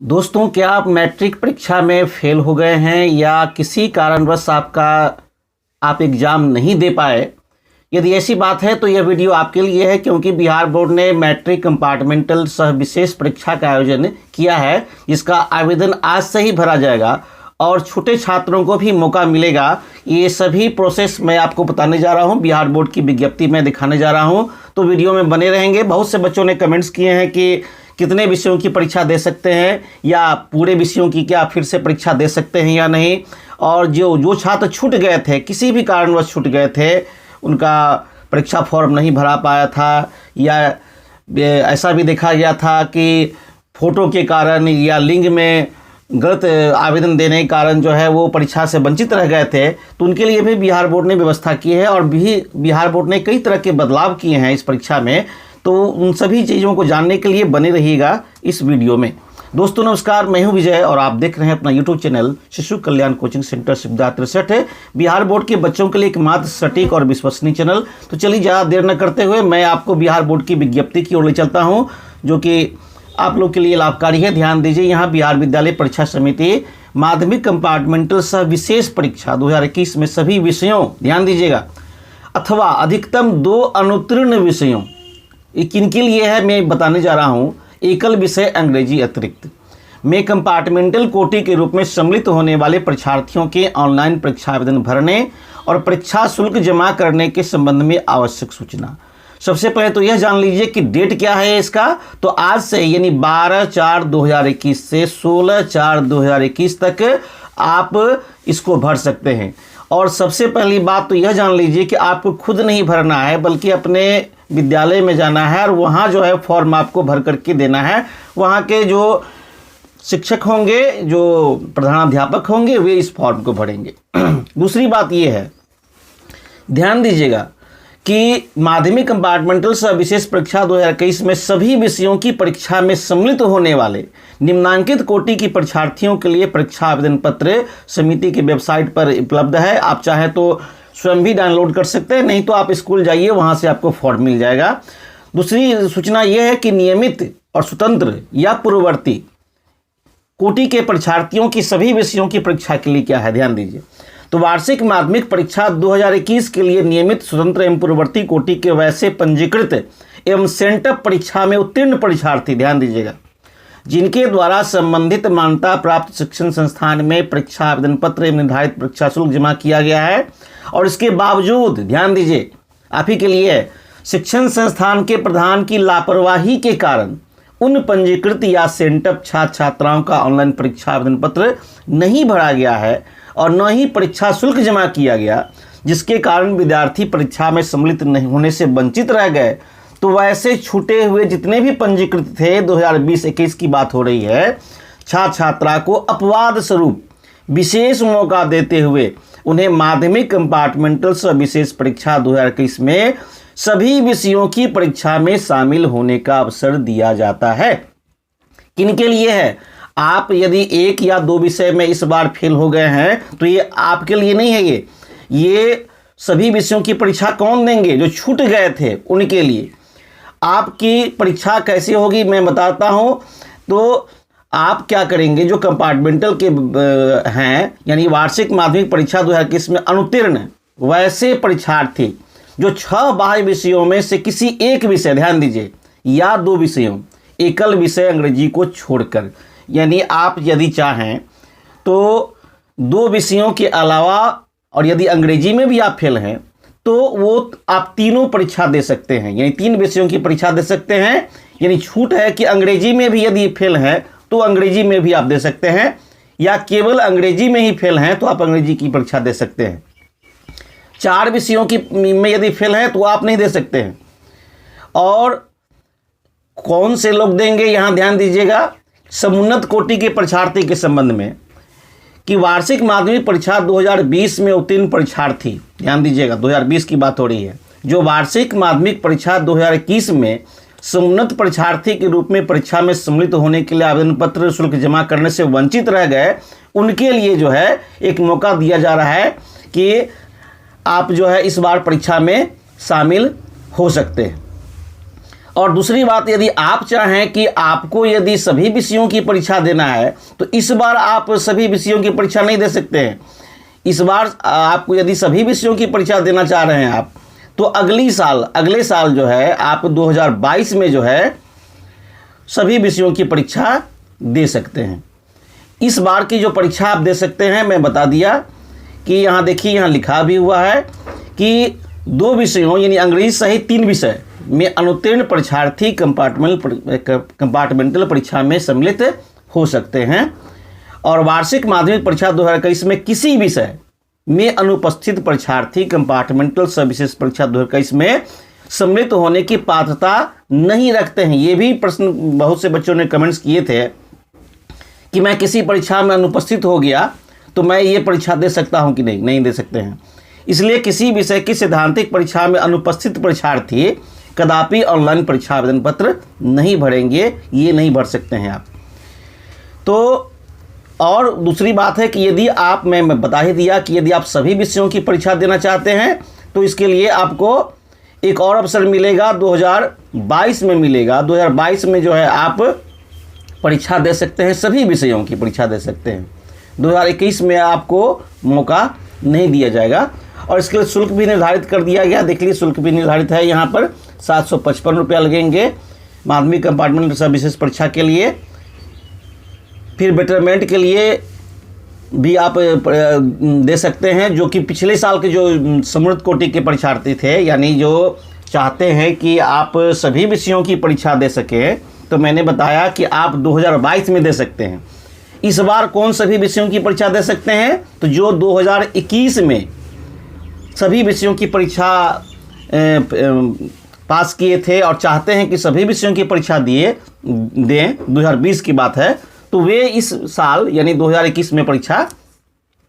दोस्तों, क्या आप मैट्रिक परीक्षा में फेल हो गए हैं या किसी कारणवश आप एग्ज़ाम नहीं दे पाए? यदि ऐसी बात है तो यह वीडियो आपके लिए है, क्योंकि बिहार बोर्ड ने मैट्रिक कंपार्टमेंटल सह विशेष परीक्षा का आयोजन किया है, जिसका आवेदन आज से ही भरा जाएगा और छोटे छात्रों को भी मौका मिलेगा। ये सभी प्रोसेस मैं आपको बताने जा रहा हूँ, बिहार बोर्ड की विज्ञप्ति में दिखाने जा रहा हूँ, तो वीडियो में बने रहेंगे। बहुत से बच्चों ने कमेंट्स किए हैं कि कितने विषयों की परीक्षा दे सकते हैं या पूरे विषयों की क्या फिर से परीक्षा दे सकते हैं या नहीं। और जो छात्र छूट गए थे, किसी भी कारणवश छूट गए थे, उनका परीक्षा फॉर्म नहीं भरा पाया था, या ऐसा भी देखा गया था कि फ़ोटो के कारण या लिंग में गलत आवेदन देने के कारण जो है वो परीक्षा से वंचित रह गए थे, तो उनके लिए भी बिहार बोर्ड ने व्यवस्था की है। और भी बिहार बोर्ड ने कई तरह के बदलाव किए हैं इस परीक्षा में, तो उन सभी चीज़ों को जानने के लिए बने रहिएगा इस वीडियो में। दोस्तों नमस्कार, मैं हूं विजय और आप देख रहे हैं अपना यूट्यूब चैनल शिशु कल्याण कोचिंग सेंटर सुविधा 63 है, बिहार बोर्ड के बच्चों के लिए एकमात्र सटीक और विश्वसनीय चैनल। तो चलिए ज़्यादा देर न करते हुए मैं आपको बिहार बोर्ड की विज्ञप्ति की ओर ले चलता हूँ, जो कि आप लोग के लिए लाभकारी है। ध्यान दीजिए, यहाँ बिहार विद्यालय परीक्षा समिति माध्यमिक कंपार्टमेंटल सह विशेष परीक्षा 2021 में सभी विषयों, ध्यान दीजिएगा, अथवा अधिकतम 2 अनुत्तीर्ण विषयों, किनके लिए है मैं बताने जा रहा हूँ। एकल विषय अंग्रेजी अतिरिक्त में कंपार्टमेंटल कोटि के रूप में सम्मिलित होने वाले परीक्षार्थियों के ऑनलाइन परीक्षा आवेदन भरने और परीक्षा शुल्क जमा करने के संबंध में आवश्यक सूचना। सबसे पहले तो यह जान लीजिए कि डेट क्या है इसका। तो आज से यानी 12/4/2021 से 16/4/2021 तक आप इसको भर सकते हैं। और सबसे पहली बात तो यह जान लीजिए कि आपको खुद नहीं भरना है, बल्कि अपने विद्यालय में जाना है और वहाँ जो है फॉर्म आपको भर करके देना है। वहाँ के जो शिक्षक होंगे, जो प्रधानाध्यापक होंगे, वे इस फॉर्म को भरेंगे। दूसरी बात यह है, ध्यान दीजिएगा कि माध्यमिक कंपार्टमेंटल सह विशेष परीक्षा 2021 में सभी विषयों की परीक्षा में सम्मिलित होने वाले निम्नांकित कोटि की परीक्षार्थियों के लिए परीक्षा आवेदन पत्र समिति की वेबसाइट पर उपलब्ध है। आप चाहें तो स्वयं भी डाउनलोड कर सकते हैं, नहीं तो आप स्कूल जाइए, वहां से आपको फॉर्म मिल जाएगा। दूसरी सूचना यह है कि नियमित और स्वतंत्र या पूर्ववर्ती कोटि के परीक्षार्थियों की सभी विषयों की परीक्षा के लिए क्या है, ध्यान दीजिए। तो वार्षिक माध्यमिक परीक्षा 2021 के लिए नियमित, स्वतंत्र एवं पूर्ववर्ती कोटि के वैसे पंजीकृत एवं सेंटअप परीक्षा में उत्तीर्ण परीक्षार्थी, ध्यान दीजिएगा, जिनके द्वारा संबंधित मान्यता प्राप्त शिक्षण संस्थान में परीक्षा आवेदन पत्र एवं निर्धारित परीक्षा शुल्क जमा किया गया है, और इसके बावजूद, ध्यान दीजिए, आप ही के लिए, शिक्षण संस्थान के प्रधान की लापरवाही के कारण उन पंजीकृत या सेंटअप छात्र छात्राओं का ऑनलाइन परीक्षा आवेदन पत्र नहीं भरा गया है और न ही परीक्षा शुल्क जमा किया गया, जिसके कारण विद्यार्थी परीक्षा में सम्मिलित नहीं होने से वंचित रह गए। तो वैसे छूटे हुए जितने भी पंजीकृत थे, 2020-21 की बात हो रही है, छात्र छात्रा को अपवाद स्वरूप विशेष मौका देते हुए उन्हें माध्यमिक कंपार्टमेंटल सह विशेष परीक्षा 2021 में सभी विषयों की परीक्षा में शामिल होने का अवसर दिया जाता है। किनके लिए है? आप यदि 1 या 2 विषय में इस बार फेल हो गए हैं तो ये आपके लिए नहीं है। ये सभी विषयों की परीक्षा कौन देंगे? जो छूट गए थे उनके लिए। आपकी परीक्षा कैसी होगी मैं बताता हूँ। तो आप क्या करेंगे, जो कंपार्टमेंटल के हैं, यानी वार्षिक माध्यमिक परीक्षा 2021 में अनुत्तीर्ण वैसे परीक्षार्थी जो 6 बाह्य विषयों में से किसी एक विषय, ध्यान दीजिए, या 2 विषयों, एकल विषय अंग्रेजी को छोड़कर, यानी आप यदि चाहें तो 2 विषयों के अलावा, और यदि अंग्रेजी में भी आप फेल हैं तो वो आप तीनों परीक्षा दे सकते हैं, यानी 3 विषयों की परीक्षा दे सकते हैं। यानी छूट है कि अंग्रेजी में भी यदि फेल हैं तो अंग्रेजी में भी आप दे सकते हैं, या केवल अंग्रेजी में ही फेल हैं तो आप अंग्रेजी की परीक्षा दे सकते हैं। 4 विषयों की में यदि फेल हैं तो आप नहीं दे सकते हैं। और कौन से लोग देंगे, यहाँ ध्यान दीजिएगा, समुन्नत कोटि के परीक्षार्थी के संबंध में, कि वार्षिक माध्यमिक परीक्षा 2020 में उत्तीर्ण परीक्षार्थी, ध्यान दीजिएगा 2020 की बात हो रही है, जो वार्षिक माध्यमिक परीक्षा 2021 में समुन्नत परीक्षार्थी के रूप में परीक्षा में सम्मिलित होने के लिए आवेदन पत्र शुल्क जमा करने से वंचित रह गए, उनके लिए जो है एक मौका दिया जा रहा है कि आप जो है इस बार परीक्षा में शामिल हो सकते हैं। और दूसरी बात, यदि आप चाहें कि आपको यदि सभी विषयों की परीक्षा देना है तो इस बार आप सभी विषयों की परीक्षा नहीं दे सकते हैं। इस बार आपको यदि सभी विषयों की परीक्षा देना चाह रहे हैं आप, तो अगले साल जो है आप 2022 में जो है सभी विषयों की परीक्षा दे सकते हैं। इस बार की जो परीक्षा आप दे सकते हैं, मैं बता दिया कि यहाँ देखिए, यहाँ लिखा भी हुआ है कि 2 विषयों यानी अंग्रेजी सहित 3 विषय में अनुत्तीर्ण परीक्षार्थी कंपार्टमेंटल परीक्षा में सम्मिलित हो सकते हैं और वार्षिक माध्यमिक परीक्षा 2021 में किसी विषय में अनुपस्थित परीक्षार्थी कंपार्टमेंटल सविशेष परीक्षा 2021 में सम्मिलित होने की पात्रता नहीं रखते हैं। ये भी प्रश्न बहुत से बच्चों ने कमेंट्स किए थे कि मैं किसी परीक्षा में अनुपस्थित हो गया तो मैं ये परीक्षा दे सकता हूं कि नहीं दे सकते हैं। इसलिए किसी विषय की सैद्धांतिक परीक्षा में अनुपस्थित परीक्षार्थी कदापि ऑनलाइन परीक्षा आवेदन पत्र नहीं भरेंगे, ये नहीं भर सकते हैं आप। तो और दूसरी बात है कि यदि आप, मैं बता ही दिया कि यदि आप सभी विषयों की परीक्षा देना चाहते हैं तो इसके लिए आपको एक और अवसर मिलेगा, 2022 में मिलेगा। 2022 में जो है आप परीक्षा दे सकते हैं, सभी विषयों की परीक्षा दे सकते हैं। 2021 में आपको मौका नहीं दिया जाएगा और इसके लिए शुल्क भी निर्धारित कर दिया गया। देख लीजिए, शुल्क भी निर्धारित है यहाँ पर, 755 रुपया लगेंगे माध्यमिक कंपार्टमेंट सब विशेष परीक्षा के लिए। फिर बेटरमेंट के लिए भी आप दे सकते हैं, जो कि पिछले साल के जो समृद्ध कोटि के परीक्षार्थी थे, यानी जो चाहते हैं कि आप सभी विषयों की परीक्षा दे सकें, तो मैंने बताया कि आप 2022 में दे सकते हैं। इस बार कौन सभी विषयों की परीक्षा दे सकते हैं? तो जो 2021 में सभी विषयों की परीक्षा पास किए थे और चाहते हैं कि सभी विषयों की परीक्षा दें, 2020 की बात है, तो वे इस साल यानी 2021 में परीक्षा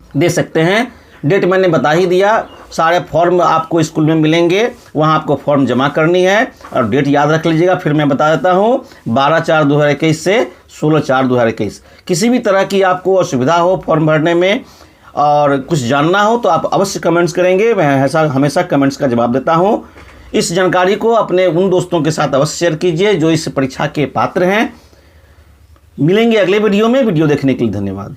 दे सकते हैं। डेट मैंने बता ही दिया, सारे फॉर्म आपको स्कूल में मिलेंगे, वहाँ आपको फॉर्म जमा करनी है और डेट याद रख लीजिएगा। फिर मैं बता देता हूँ, 12/4/2021 से 16/4/2021। किसी भी तरह की आपको असुविधा हो फॉर्म भरने में और कुछ जानना हो तो आप अवश्य कमेंट्स करेंगे, मैं हमेशा कमेंट्स का जवाब देता हूँ। इस जानकारी को अपने उन दोस्तों के साथ अवश्य शेयर कीजिए जो इस परीक्षा के पात्र हैं। मिलेंगे अगले वीडियो में। वीडियो देखने के लिए धन्यवाद।